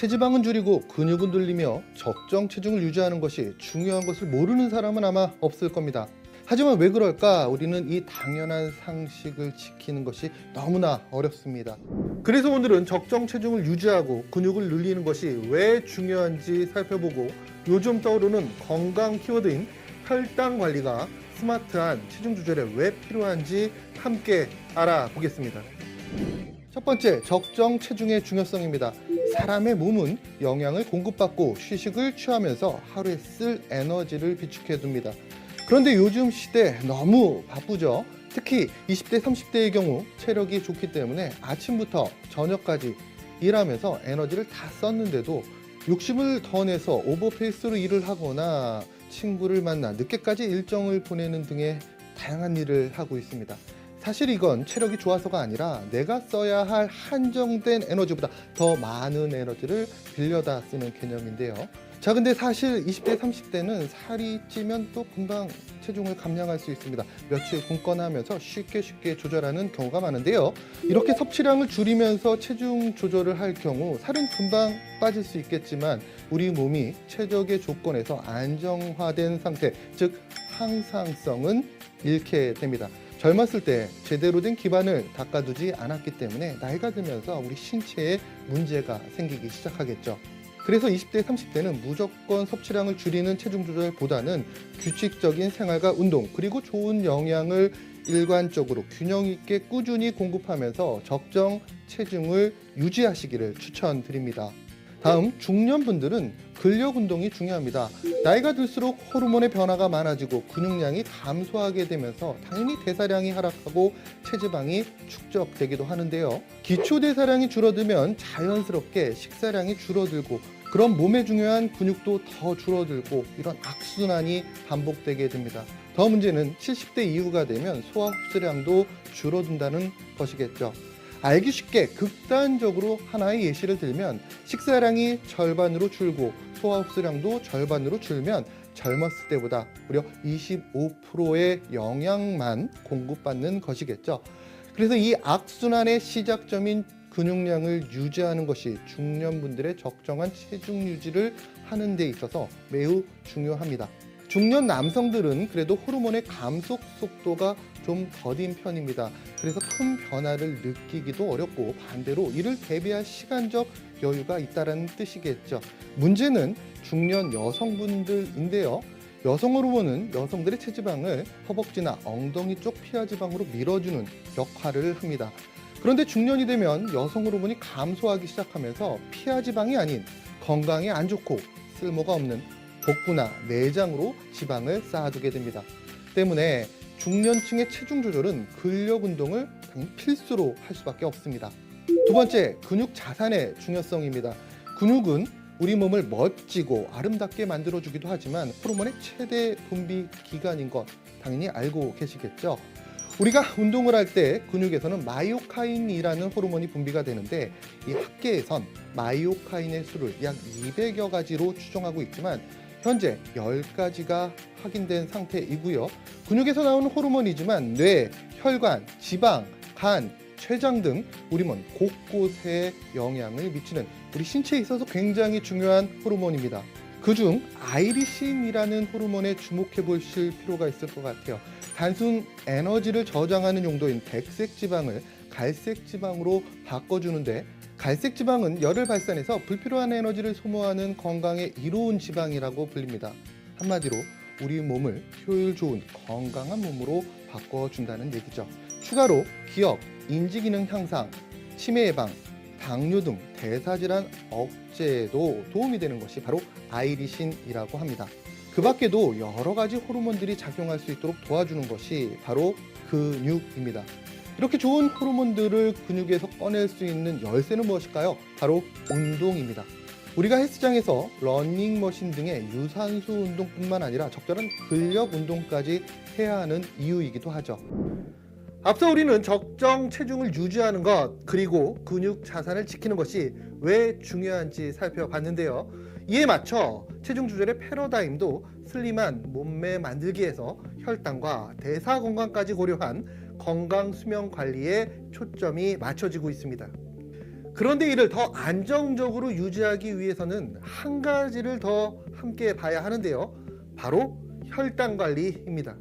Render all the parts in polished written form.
체지방은 줄이고 근육은 늘리며 적정 체중을 유지하는 것이 중요한 것을 모르는 사람은 아마 없을 겁니다. 하지만 왜 그럴까? 우리는 이 당연한 상식을 지키는 것이 너무나 어렵습니다. 그래서 오늘은 적정 체중을 유지하고 근육을 늘리는 것이 왜 중요한지 살펴보고 요즘 떠오르는 건강 키워드인 혈당 관리가 스마트한 체중 조절에 왜 필요한지 함께 알아보겠습니다. 첫 번째, 적정 체중의 중요성입니다. 사람의 몸은 영양을 공급받고 휴식을 취하면서 하루에 쓸 에너지를 비축해 둡니다. 그런데 요즘 시대 너무 바쁘죠. 특히 20대, 30대의 경우 체력이 좋기 때문에 아침부터 저녁까지 일하면서 에너지를 다 썼는데도 욕심을 더 내서 오버페이스로 일을 하거나 친구를 만나 늦게까지 일정을 보내는 등의 다양한 일을 하고 있습니다. 사실 이건 체력이 좋아서가 아니라 내가 써야 할 한정된 에너지보다 더 많은 에너지를 빌려다 쓰는 개념인데요. 자, 근데 사실 20대, 30대는 살이 찌면 또 금방 체중을 감량할 수 있습니다. 며칠 굶거나 하면서 쉽게 조절하는 경우가 많은데요. 이렇게 섭취량을 줄이면서 체중 조절을 할 경우 살은 금방 빠질 수 있겠지만 우리 몸이 최적의 조건에서 안정화된 상태, 즉 항상성은 잃게 됩니다. 젊었을 때 제대로 된 기반을 닦아두지 않았기 때문에 나이가 들면서 우리 신체에 문제가 생기기 시작하겠죠. 그래서 20대, 30대는 무조건 섭취량을 줄이는 체중 조절보다는 규칙적인 생활과 운동, 그리고 좋은 영양을 일관적으로 균형 있게 꾸준히 공급하면서 적정 체중을 유지하시기를 추천드립니다. 다음, 중년분들은 근력 운동이 중요합니다. 나이가 들수록 호르몬의 변화가 많아지고 근육량이 감소하게 되면서 당연히 대사량이 하락하고 체지방이 축적되기도 하는데요. 기초 대사량이 줄어들면 자연스럽게 식사량이 줄어들고 그럼 몸에 중요한 근육도 더 줄어들고 이런 악순환이 반복되게 됩니다. 더 문제는 70대 이후가 되면 소화 흡수량도 줄어든다는 것이겠죠. 알기 쉽게 극단적으로 하나의 예시를 들면 식사량이 절반으로 줄고 소화 흡수량도 절반으로 줄면 젊었을 때보다 무려 25%의 영양만 공급받는 것이겠죠. 그래서 이 악순환의 시작점인 근육량을 유지하는 것이 중년분들의 적정한 체중 유지를 하는 데 있어서 매우 중요합니다. 중년 남성들은 그래도 호르몬의 감속 속도가 좀 더딘 편입니다. 그래서 큰 변화를 느끼기도 어렵고 반대로 이를 대비할 시간적 여유가 있다는 뜻이겠죠. 문제는 중년 여성분들인데요. 여성 호르몬은 여성들의 체지방을 허벅지나 엉덩이 쪽 피하 지방으로 밀어주는 역할을 합니다. 그런데 중년이 되면 여성 호르몬이 감소하기 시작하면서 피하 지방이 아닌 건강에 안 좋고 쓸모가 없는 복부나 내장으로 지방을 쌓아두게 됩니다. 때문에 중년층의 체중 조절은 근력 운동을 필수로 할 수밖에 없습니다. 두 번째, 근육 자산의 중요성입니다. 근육은 우리 몸을 멋지고 아름답게 만들어주기도 하지만 호르몬의 최대 분비 기관인 것 당연히 알고 계시겠죠? 우리가 운동을 할 때 근육에서는 마이오카인이라는 호르몬이 분비가 되는데 이 학계에선 마이오카인의 수를 약 200여 가지로 추정하고 있지만 현재 10가지가 확인된 상태이고요. 근육에서 나오는 호르몬이지만 뇌, 혈관, 지방, 간, 췌장 등 우리 몸 곳곳에 영향을 미치는 우리 신체에 있어서 굉장히 중요한 호르몬입니다. 그중 아이리신이라는 호르몬에 주목해 보실 필요가 있을 것 같아요. 단순 에너지를 저장하는 용도인 백색 지방을 갈색 지방으로 바꿔주는데 갈색 지방은 열을 발산해서 불필요한 에너지를 소모하는 건강에 이로운 지방이라고 불립니다. 한마디로 우리 몸을 효율 좋은 건강한 몸으로 바꿔준다는 얘기죠. 추가로 기억, 인지 기능 향상, 치매 예방, 당뇨 등 대사질환 억제에도 도움이 되는 것이 바로 아이리신이라고 합니다. 그 밖에도 여러 가지 호르몬들이 작용할 수 있도록 도와주는 것이 바로 근육입니다. 이렇게 좋은 호르몬들을 근육에서 꺼낼 수 있는 열쇠는 무엇일까요? 바로 운동입니다. 우리가 헬스장에서 러닝머신 등의 유산소 운동뿐만 아니라 적절한 근력 운동까지 해야 하는 이유이기도 하죠. 앞서 우리는 적정 체중을 유지하는 것 그리고 근육 자산을 지키는 것이 왜 중요한지 살펴봤는데요. 이에 맞춰 체중 조절의 패러다임도 슬림한 몸매 만들기에서 혈당과 대사 건강까지 고려한 건강 수명 관리에 초점이 맞춰지고 있습니다. 그런데 이를 더 안정적으로 유지하기 위해서는 한 가지를 더 함께 봐야 하는데요. 바로 혈당 관리입니다.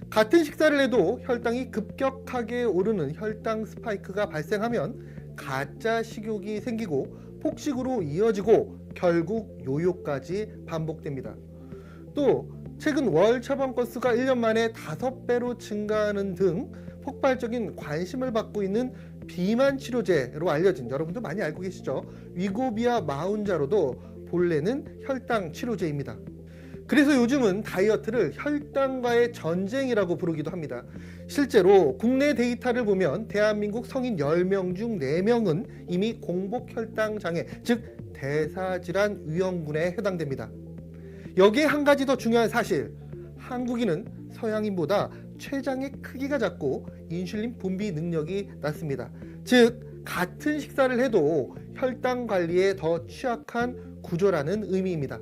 같은 식사를 해도 혈당이 급격하게 오르는 혈당 스파이크가 발생하면 가짜 식욕이 생기고 폭식으로 이어지고 결국 요요까지 반복됩니다. 또 최근 월 처방 건수가 1년 만에 5배로 증가하는 등 폭발적인 관심을 받고 있는 비만 치료제로 알려진, 여러분도 많이 알고 계시죠? 위고비아 마운자로도 본래는 혈당 치료제입니다. 그래서 요즘은 다이어트를 혈당과의 전쟁이라고 부르기도 합니다. 실제로 국내 데이터를 보면 대한민국 성인 10명 중 4명은 이미 공복 혈당 장애, 즉 대사질환 위험군에 해당됩니다. 여기에 한 가지 더 중요한 사실, 한국인은 서양인보다 췌장의 크기가 작고 인슐린 분비 능력이 낮습니다. 즉 같은 식사를 해도 혈당 관리에 더 취약한 구조라는 의미입니다.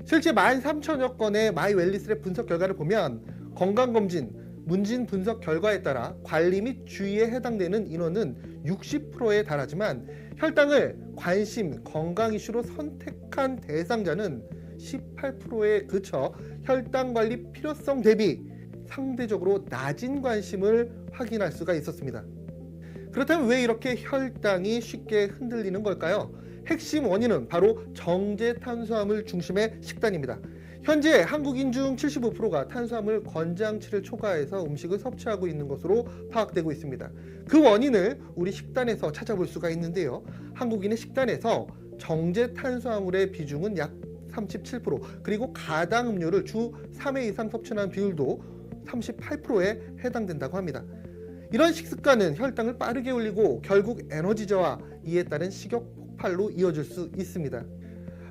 실제 13,000여 건의 마이웰리스랩 분석 결과를 보면 건강검진, 문진 분석 결과에 따라 관리 및 주의에 해당되는 인원은 60%에 달하지만 혈당을 관심, 건강 이슈로 선택한 대상자는 18%에 그쳐 혈당 관리 필요성 대비 상대적으로 낮은 관심을 확인할 수가 있었습니다. 그렇다면 왜 이렇게 혈당이 쉽게 흔들리는 걸까요? 핵심 원인은 바로 정제 탄수화물 중심의 식단입니다. 현재 한국인 중 75%가 탄수화물 권장치를 초과해서 음식을 섭취하고 있는 것으로 파악되고 있습니다. 그 원인을 우리 식단에서 찾아볼 수가 있는데요. 한국인의 식단에서 정제 탄수화물의 비중은 약 37%, 그리고 가당 음료를 주 3회 이상 섭취하는 비율도 38%에 해당된다고 합니다. 이런 식습관은 혈당을 빠르게 올리고 결국 에너지 저하, 이에 따른 식욕 폭발로 이어질 수 있습니다.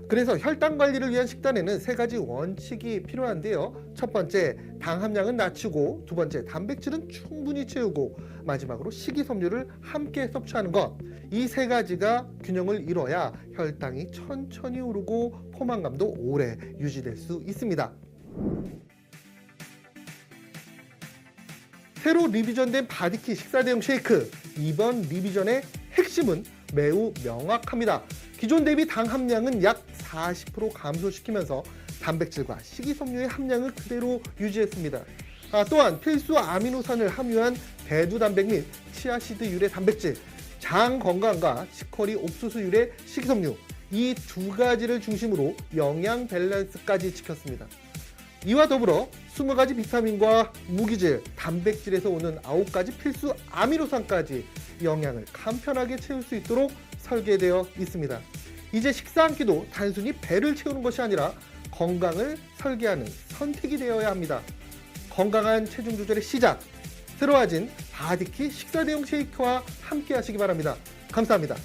그래서 혈당 관리를 위한 식단에는 3가지 원칙이 필요한데요. 첫 번째, 당 함량은 낮추고, 두 번째, 단백질은 충분히 채우고, 마지막으로 식이섬유를 함께 섭취하는 것. 이 3가지가 균형을 이뤄야 혈당이 천천히 오르고 포만감도 오래 유지될 수 있습니다. 새로 리비전된 바디키 식사 대용 쉐이크, 이번 리비전의 핵심은 매우 명확합니다. 기존 대비 당 함량은 약 40% 감소시키면서 단백질과 식이섬유의 함량을 그대로 유지했습니다. 또한 필수 아미노산을 함유한 대두 단백 및 치아시드 유래 단백질, 장 건강과 치커리 옥수수 유래 식이섬유, 이 2가지를 중심으로 영양 밸런스까지 지켰습니다. 이와 더불어 20가지 비타민과 무기질, 단백질에서 오는 9가지 필수 아미노산까지 영양을 간편하게 채울 수 있도록 설계되어 있습니다. 이제 식사 한 끼도 단순히 배를 채우는 것이 아니라 건강을 설계하는 선택이 되어야 합니다. 건강한 체중 조절의 시작, 새로워진 바디키 식사 대용 쉐이크와 함께 하시기 바랍니다. 감사합니다.